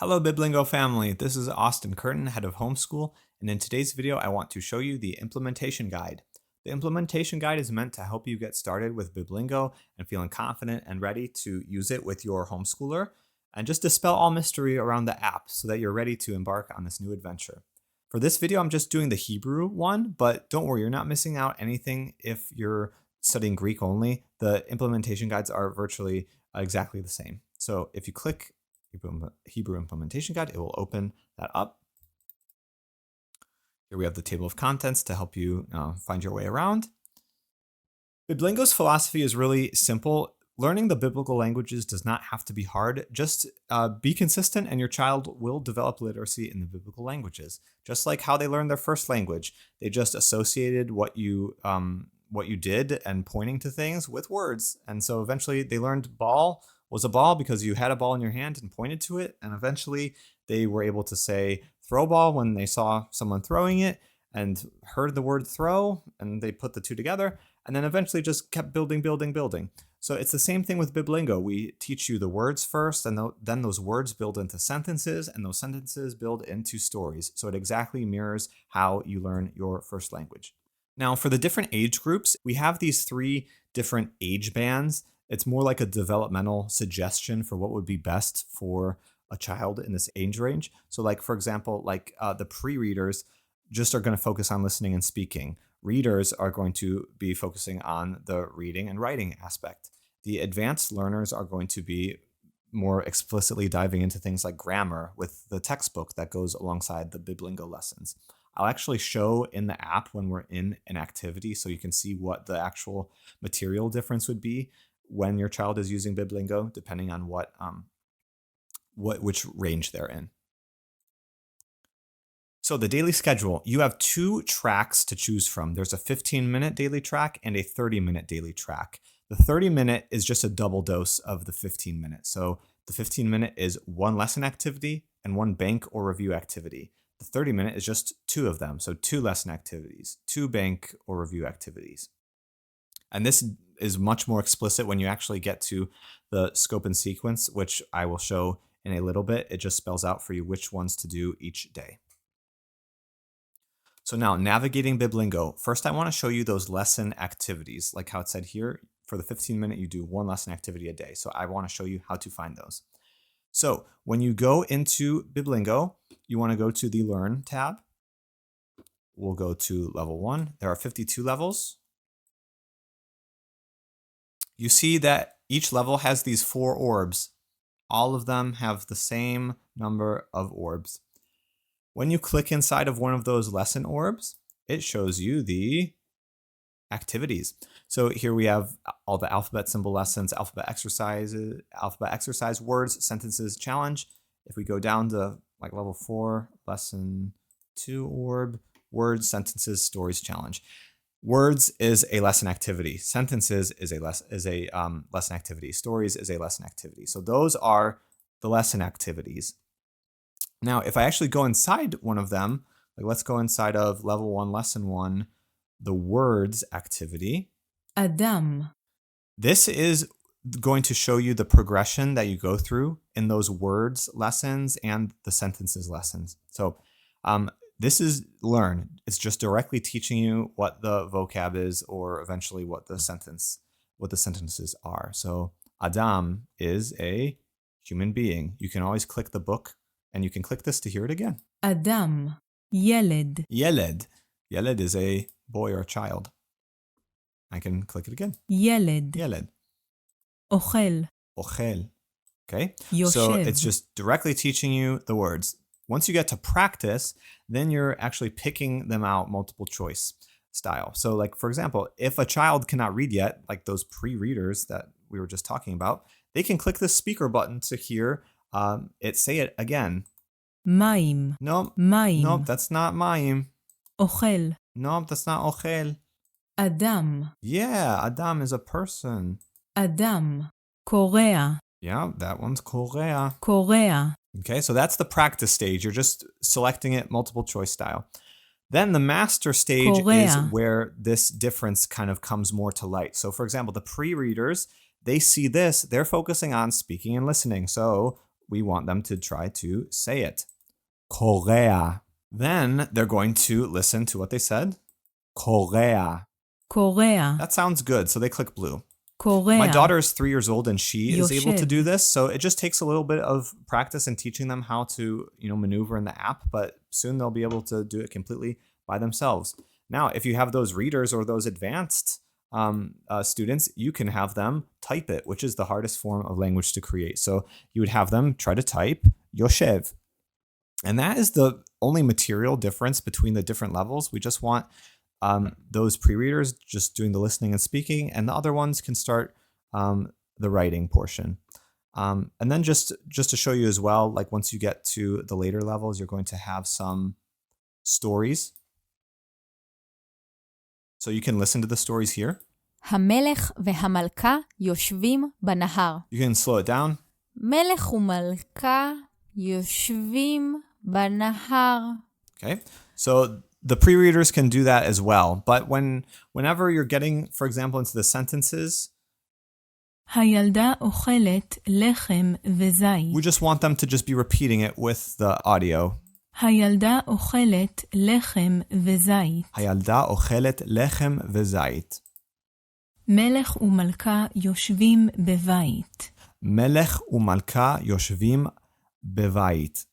Hello Biblingo family, this is Austin Curtin, head of homeschool, and in today's video I want to show you the implementation guide. The implementation guide is meant to help you get started with Biblingo and feeling confident and ready to use it with your homeschooler, and just dispel all mystery around the app so that you're ready to embark on this new adventure. For this video I'm just doing the Hebrew one, but don't worry, you're not missing out anything if you're studying Greek only. The implementation guides are virtually exactly the same. So if you click Hebrew implementation guide, it will open that up. Here we have the table of contents to help you find your way around. Biblingo's philosophy is really simple. Learning the biblical languages does not have to be hard. Just be consistent and your child will develop literacy in the biblical languages. Just like how they learned their first language. They just associated what you did and pointing to things with words. And so eventually they learned ball was a ball because you had a ball in your hand and pointed to it. And eventually they were able to say throw ball when they saw someone throwing it and heard the word throw, and they put the two together, and then eventually just kept building. So it's the same thing with Biblingo. We teach you the words first, and then those words build into sentences, and those sentences build into stories. So it exactly mirrors how you learn your first language. Now, for the different age groups, we have these 3 different age bands. It's more like a developmental suggestion for what would be best for a child in this age range. So like, for example, the pre-readers just are going to focus on listening and speaking. Readers are going to be focusing on the reading and writing aspect. The advanced learners are going to be more explicitly diving into things like grammar with the textbook that goes alongside the Biblingo lessons. I'll actually show in the app when we're in an activity so you can see what the actual material difference would be when your child is using Biblingo, depending on which range they're in. So the daily schedule, you have 2 tracks to choose from. There's a 15-minute daily track and a 30-minute daily track. The 30-minute is just a double dose of the 15-minute. So the 15-minute is 1 lesson activity and 1 bank or review activity. The 30-minute is just 2 of them. So 2 lesson activities, 2 bank or review activities. And this is much more explicit when you actually get to the scope and sequence, which I will show in a little bit. It just spells out for you which ones to do each day. So now, navigating Biblingo. First, I want to show you those lesson activities, like how it said here. For the 15-minute, you do 1 lesson activity a day. So I want to show you how to find those. So when you go into Biblingo, you want to go to the Learn tab. We'll go to level 1. There are 52 levels. You see that each level has these 4 orbs. All of them have the same number of orbs. When you click inside of one of those lesson orbs, it shows you the activities. So here we have all the alphabet symbol lessons, alphabet exercise, words, sentences, challenge. If we go down to like level 4, lesson 2 orb, words, sentences, stories, challenge. Words is a lesson activity. Sentences is a lesson activity. Stories is a lesson activity. So those are the lesson activities. Now, if I actually go inside one of them, like let's go inside of level 1, lesson 1, the words activity. Adam. This is going to show you the progression that you go through in those words lessons and the sentences lessons. So this is Learn. It's just directly teaching you what the vocab is, or eventually what the sentences are. So Adam is a human being. You can always click the book, and you can click this to hear it again. Adam. Yeled. Yeled. Yeled is a boy or a child. I can click it again. Yeled. Yeled. Ochel. Ochel. Okay? Yoshev. So it's just directly teaching you the words. Once you get to practice, then you're actually picking them out multiple choice style. So like, for example, if a child cannot read yet, like those pre-readers that we were just talking about, they can click the speaker button to hear it say it again. Maim. Nope. Maim. Nope, that's not maim. Ochel. Nope, that's not ochel. Adam. Yeah, Adam is a person. Adam. Korea. Yeah, that one's Korea. Korea. Okay, so that's the practice stage. You're just selecting it multiple choice style. Then the master stage is where this difference kind of comes more to light. So for example, the pre-readers, they see this, they're focusing on speaking and listening. So we want them to try to say it. Korea. Then they're going to listen to what they said. Korea. קורע, That sounds good, so they click blue. קורע, My daughter is 3 years old and she is able to יושב. do this, so it just takes a little bit of practice and teaching them how to, maneuver in the app, but soon they'll be able to do it completely by themselves. Now, if you have those readers or those advanced students, you can have them type it, which is the hardest form of language to create. So you would have them try to type yoshev. And that is the only material difference between the different levels. We just want those pre-readers just doing the listening and speaking, and the other ones can start the writing portion. And then just to show you as well, like once you get to the later levels, you're going to have some stories. So you can listen to the stories here. המלך והמלכה יושבים בנהר. You can slow it down. מלך ומלכה יושבים בנהר. Okay, so the pre-readers can do that as well. But whenever you're getting, for example, into the sentences, הילדה אוכלת לחם וזית. we just want them to just be repeating it with the audio. הילדה אוכלת לחם וזית. הילדה אוכלת לחם וזית. מלך ומלכה יושבים בבית. מלך ומלכה יושבים בבית.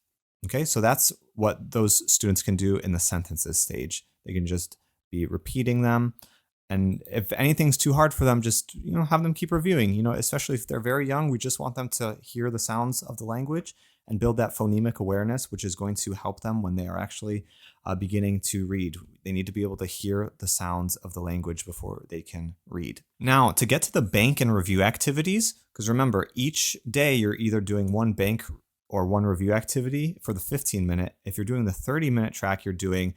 Okay, so that's what those students can do in the sentences stage. They can just be repeating them. And if anything's too hard for them, just, have them keep reviewing. Especially if they're very young, we just want them to hear the sounds of the language and build that phonemic awareness, which is going to help them when they are actually beginning to read. They need to be able to hear the sounds of the language before they can read. Now, to get to the bank and review activities, because remember, each day you're either doing one bank or one review activity for the 15-minute. If you're doing the 30-minute track, you're doing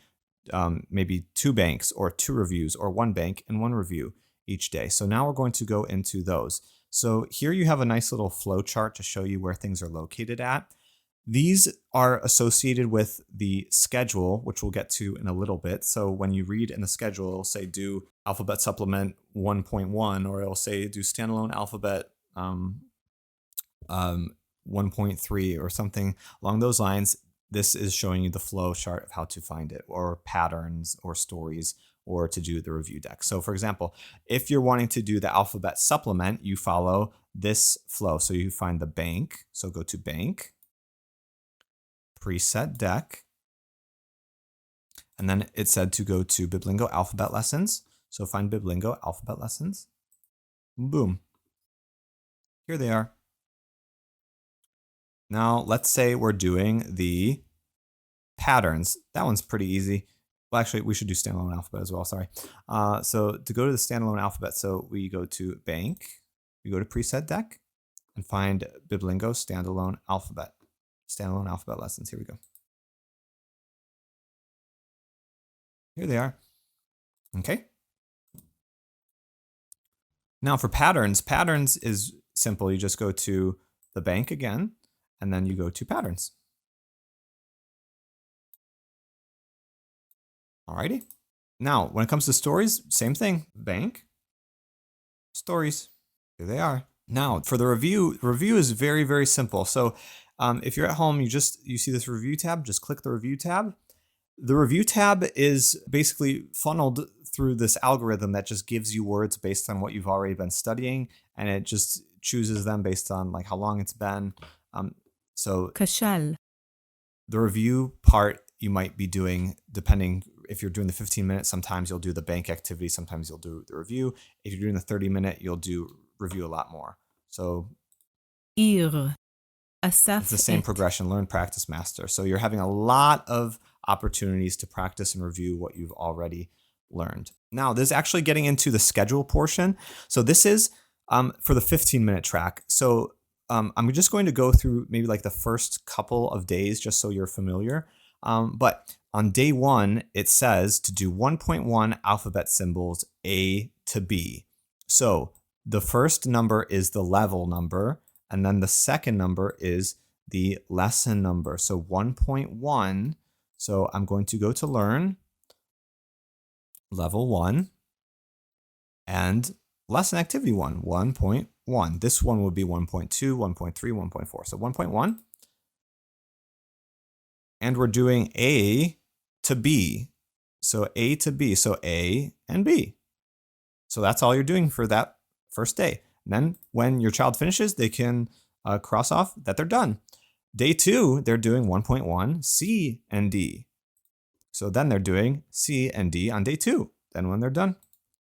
maybe 2 banks or 2 reviews or 1 bank and 1 review each day. So now we're going to go into those. So here you have a nice little flow chart to show you where things are located at. These are associated with the schedule, which we'll get to in a little bit. So when you read in the schedule, it'll say do alphabet supplement 1.1, or it'll say do standalone alphabet 1.3 or something along those lines. This is showing you the flow chart of how to find it, or patterns or stories, or to do the review deck. So for example, if you're wanting to do the alphabet supplement, you follow this flow. So you find the bank. So go to bank, preset deck, and then it said to go to Biblingo alphabet lessons. So find Biblingo alphabet lessons. Boom. Here they are. Now, let's say we're doing the patterns. That one's pretty easy. Well, actually, we should do standalone alphabet as well. Sorry. So to go to the standalone alphabet, so we go to bank, we go to preset deck, and find Biblingo standalone alphabet lessons. Here we go. Here they are. Okay. Now for patterns is simple. You just go to the bank again, and then you go to patterns. Alrighty. Now, when it comes to stories, same thing. Bank, stories. Here they are. Now, for the review is very, very simple. So if you're at home, you see this review tab, just click the review tab. The review tab is basically funneled through this algorithm that just gives you words based on what you've already been studying, and it just chooses them based on like how long it's been. So כשל, the review part you might be doing, depending if you're doing the 15-minute, sometimes you'll do the bank activity, sometimes you'll do the review. If you're doing the 30-minute, you'll do review a lot more. So עיר, אסף it's the same את, progression, learn, practice, master. So you're having a lot of opportunities to practice and review what you've already learned. Now, this is actually getting into the schedule portion. So this is for the 15-minute track. So I'm just going to go through maybe like the first couple of days just so you're familiar. But on day 1, it says to do 1.1 alphabet symbols A to B. So the first number is the level number, and then the second number is the lesson number. So 1.1. So I'm going to go to learn, level 1, and lesson activity 1, 1.1. This one would be 1.2, 1.3, 1.4. So 1.1, and we're doing A to B. So A to B, so A and B. So that's all you're doing for that first day. And then when your child finishes, they can cross off that they're done. Day 2, they're doing 1.1, C and D. So then they're doing C and D on day 2. Then when they're done,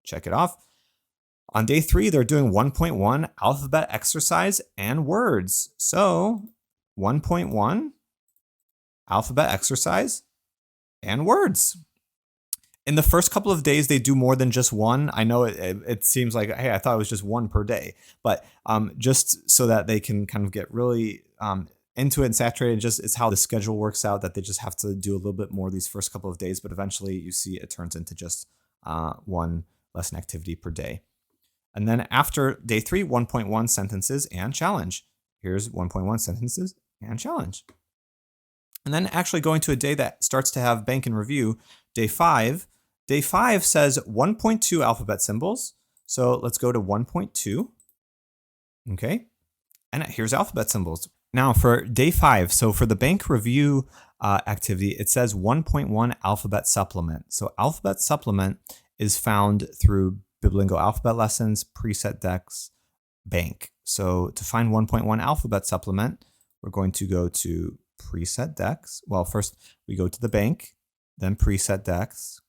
check it off. On day 3, they're doing 1.1 alphabet exercise and words. So 1.1 alphabet exercise and words. In the first couple of days, they do more than just one. I know it seems like, hey, I thought it was just one per day. But just so that they can kind of get really into it and saturated, just it's how the schedule works out, that they just have to do a little bit more these first couple of days. But eventually, you see it turns into just one lesson activity per day. And then after day 3, 1.1 sentences and challenge. Here's 1.1 sentences and challenge. And then actually going to a day that starts to have bank and review, day 5. Day 5 says 1.2 alphabet symbols. So let's go to 1.2. Okay. And here's alphabet symbols. Now for day 5, so for the bank review activity, it says 1.1 alphabet supplement. So alphabet supplement is found through Biblingo alphabet lessons, preset decks, bank. So to find 1.1 alphabet supplement, we're going to go to preset decks. Well, first we go to the bank, then preset decks,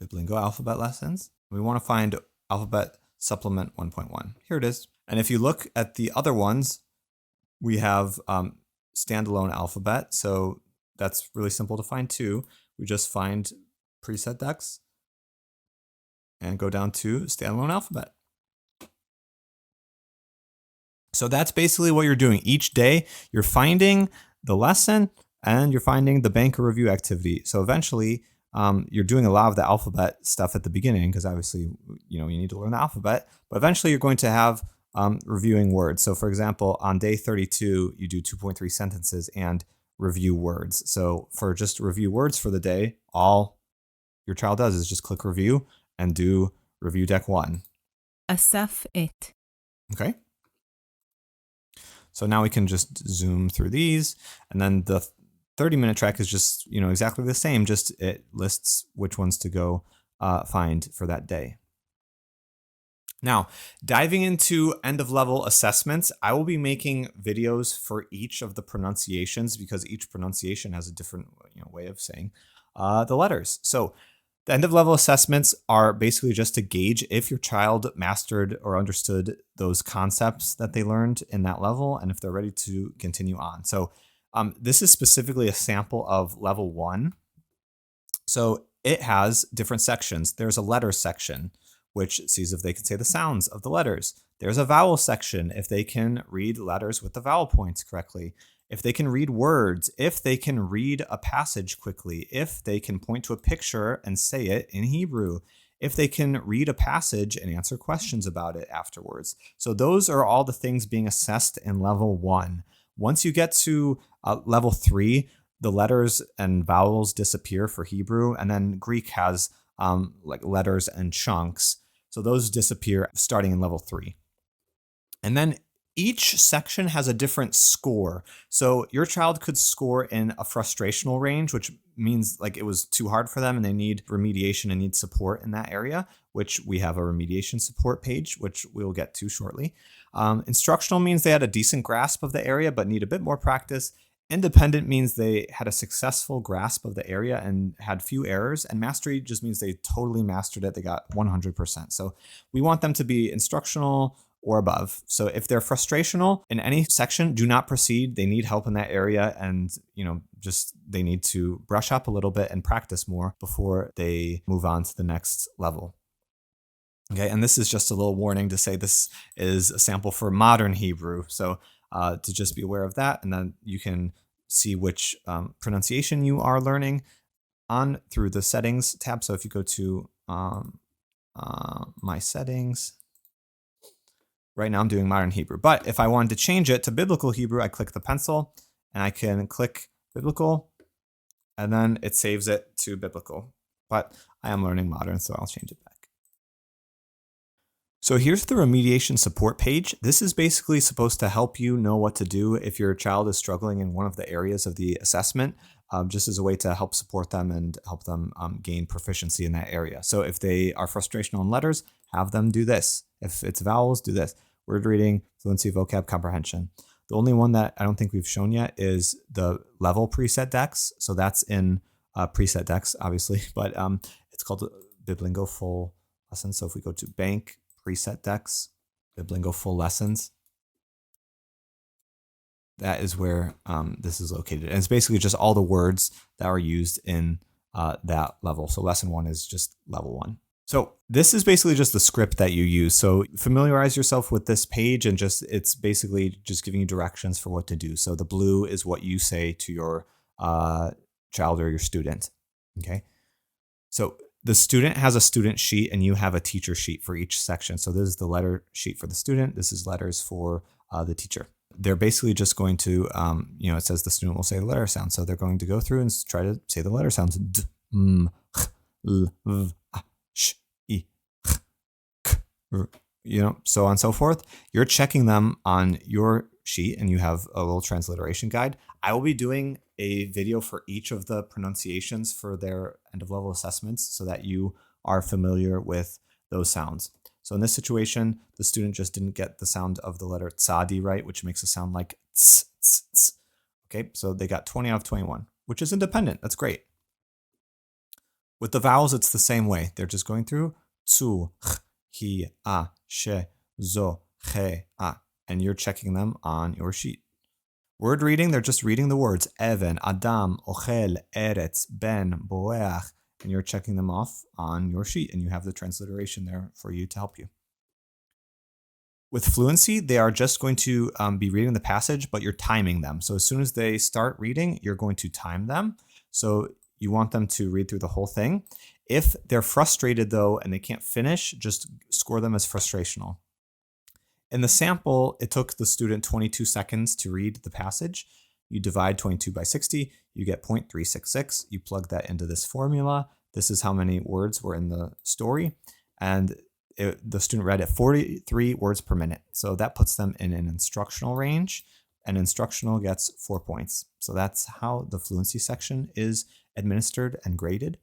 Biblingo alphabet lessons. We want to find alphabet supplement 1.1. Here it is. And if you look at the other ones, we have standalone alphabet. So that's really simple to find too. We just find preset decks and go down to standalone alphabet. So that's basically what you're doing. Each day, you're finding the lesson and you're finding the bank or review activity. So eventually, you're doing a lot of the alphabet stuff at the beginning because obviously, you need to learn the alphabet. But eventually, you're going to have reviewing words. So for example, on day 32, you do 2.3 sentences and review words. So for just review words for the day, all your child does is just click review and do review deck 1. אסף את. Okay. So now we can just zoom through these, and then the 30-minute track is just, exactly the same, just it lists which ones to go find for that day. Now, diving into end-of-level assessments, I will be making videos for each of the pronunciations because each pronunciation has a different way of saying the letters. So the end-of-level assessments are basically just to gauge if your child mastered or understood those concepts that they learned in that level and if they're ready to continue on. So this is specifically a sample of level 1. So it has different sections. There's a letter section, which sees if they can say the sounds of the letters. There's a vowel section, if they can read letters with the vowel points correctly, if they can read words, if they can read a passage quickly, if they can point to a picture and say it in Hebrew, if they can read a passage and answer questions about it afterwards. So those are all the things being assessed in level 1. Once you get to level 3, the letters and vowels disappear for Hebrew, and then Greek has like letters and chunks. So those disappear starting in level 3. And then each section has a different score. So your child could score in a frustrational range, which means like it was too hard for them and they need remediation and need support in that area, which we have a remediation support page, which we'll get to shortly. Instructional means they had a decent grasp of the area, but need a bit more practice. Independent means they had a successful grasp of the area and had few errors. And mastery just means they totally mastered it. They got 100%. So we want them to be instructional or above. So if they're frustrational in any section, do not proceed. They need help in that area and, just they need to brush up a little bit and practice more before they move on to the next level. Okay, and this is just a little warning to say this is a sample for modern Hebrew. So to just be aware of that, and then you can see which pronunciation you are learning on through the settings tab. So if you go to my settings, right now I'm doing modern Hebrew, but if I wanted to change it to biblical Hebrew, I click the pencil and I can click biblical and then it saves it to biblical, but I am learning modern, so I'll change it back. So here's the remediation support page. This is basically supposed to help you know what to do if your child is struggling in one of the areas of the assessment. just as a way to help support them and help them gain proficiency in that area. So if they are frustrational in letters, have them do this. If it's vowels, do this. Word reading, fluency, vocab, comprehension. The only one that I don't think we've shown yet is the level preset decks. So that's in preset decks, obviously, but it's called Biblingo Full Lessons. So if we go to Bank, Preset Decks, Biblingo Full Lessons, that is where this is located. And it's basically just all the words that are used in that level. So lesson 1 is just level 1. So this is basically just the script that you use. So familiarize yourself with this page and it's basically just giving you directions for what to do. So the blue is what you say to your child or your student. Okay. So the student has a student sheet and you have a teacher sheet for each section. So this is the letter sheet for the student. This is letters for the teacher. They're basically just going to, it says the student will say the letter sound. So they're going to go through and try to say the letter sounds. D, m, ch, l, v, a, sh, I, ch, k, r, so on and so forth. You're checking them on your sheet and you have a little transliteration guide. I will be doing a video for each of the pronunciations for their end of level assessments so that you are familiar with those sounds. So in this situation, the student just didn't get the sound of the letter tzadi right, which makes it sound like ts, ts, ts. Okay, so they got 20 out of 21, which is independent. That's great. With the vowels, it's the same way. They're just going through tsu, ch, hi, a, she, zo, che, a, and you're checking them on your sheet. Word reading, they're just reading the words even, adam, ochel, eretz, ben, boeach, and you're checking them off on your sheet and you have the transliteration there for you to help you. With fluency, they are just going to be reading the passage, but you're timing them. So as soon as they start reading, you're going to time them. So you want them to read through the whole thing. If they're frustrated though, and they can't finish, just score them as frustrational. In the sample, it took the student 22 seconds to read the passage. You divide 22 by 60, you get 0.366. You plug that into this formula. This is how many words were in the story. And the student read at 43 words per minute. So that puts them in an instructional range, and instructional gets 4 points. So that's how the fluency section is administered and graded.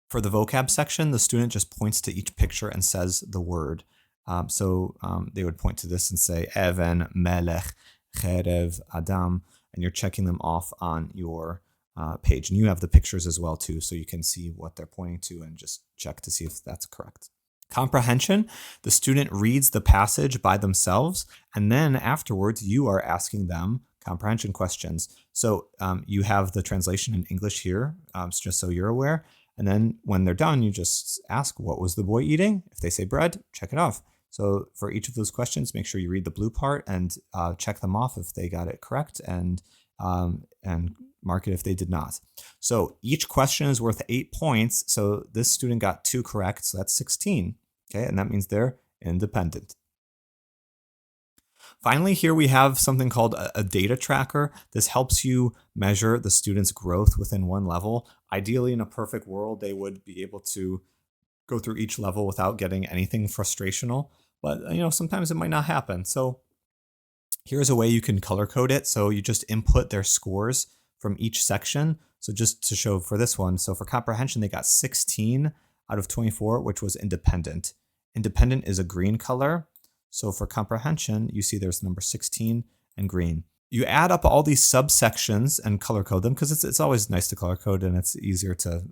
For the vocab section, the student just points to each picture and says the word. They would point to this and say, Even, Melech, Cherev, Adam, and you're checking them off on your page. And you have the pictures as well too, so you can see what they're pointing to and just check to see if that's correct. Comprehension, the student reads the passage by themselves, and then afterwards you are asking them comprehension questions. So you have the translation in English here, just so you're aware. And then when they're done, you just ask, what was the boy eating? If they say bread, check it off. So for each of those questions, make sure you read the blue part and check them off if they got it correct, and mark it if they did not. So each question is worth 8 points. So this student got 2 correct, so that's 16. Okay, and that means they're independent. Finally, here we have something called a data tracker. This helps you measure the student's growth within one level. Ideally, in a perfect world, they would be able to go through each level without getting anything frustrational, but sometimes it might not happen. So here's a way you can color code it. So you just input their scores from each section. So just to show for this one, so for comprehension, they got 16 out of 24, which was independent. Independent is a green color. So for comprehension, you see there's number 16 and green. You add up all these subsections and color code them, because it's always nice to color code and it's easier to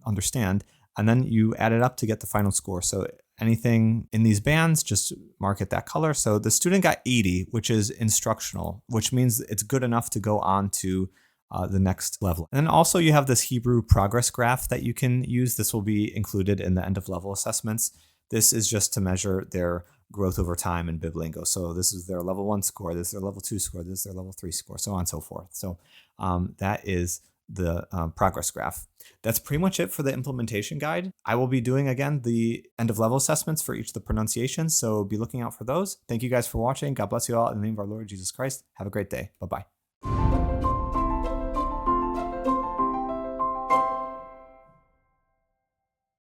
understand. And then you add it up to get the final score. So anything in these bands, just mark it that color. So the student got 80, which is instructional, which means it's good enough to go on to the next level. And then also you have this Hebrew progress graph that you can use. This will be included in the end of level assessments. This is just to measure their growth over time in Biblingo. So this is their level 1 score, this is their level 2 score, this is their level 3 score, so on and so forth. So that is the progress graph. That's pretty much it for the implementation guide. I will be doing, again, the end of level assessments for each of the pronunciations, so be looking out for those. Thank you guys for watching. God bless you all in the name of our Lord Jesus Christ. Have a great day. Bye-bye.